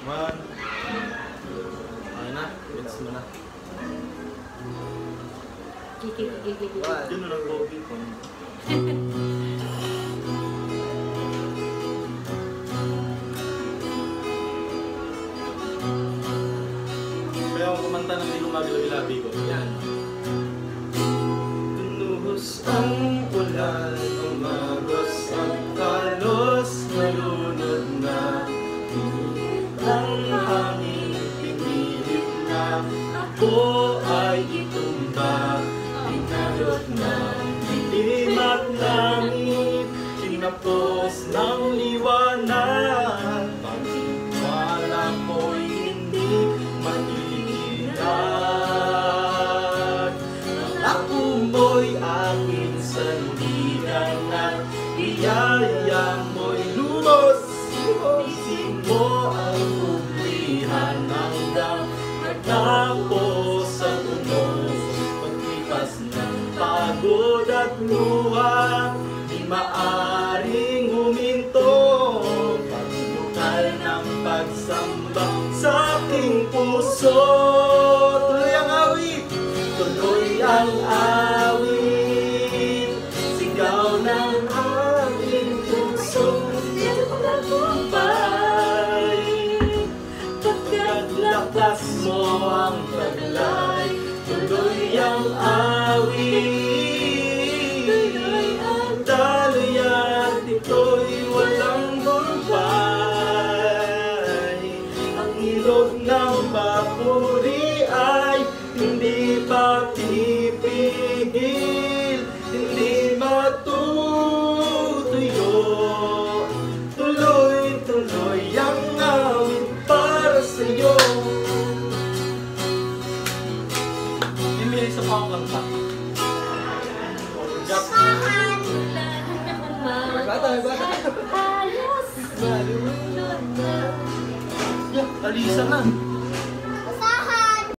One. Okay na, bits mo na. Yun na lang COVID ko. Kaya ako kumanta ng di gumagalaw-ilabi ko. Yan. Tunuhos ang ulan, umagos ang kalos, nalunod na. Ang hangin, pinilip na, ako ay itumba. Pinalot na, dilim at langit, tinapos ng liwanag. Pagwala ko'y hindi matitinag. Ang ako mo'y aking sandigan at biyaya mo'y lumos. Isip mo ang ublihan hanggang matapos sa tunog. Pagkipas ng pagod at luha, di maaring huminto. Pagbukal ng pagsamba sa aking puso. Tuloy ang awit, tuloy ang awit. Sigaw ng aking puso. Pagkaglakas mo ang taglay, tuloy ang awit. Daloy at ito'y walang gumpay. Ang ilog ng papuri ay hindi pa pipigil, hindi matutuyo. Tuloy-tuloy ang awit para sa'yo. May isa pa akong kanta. Bata. Alisa na.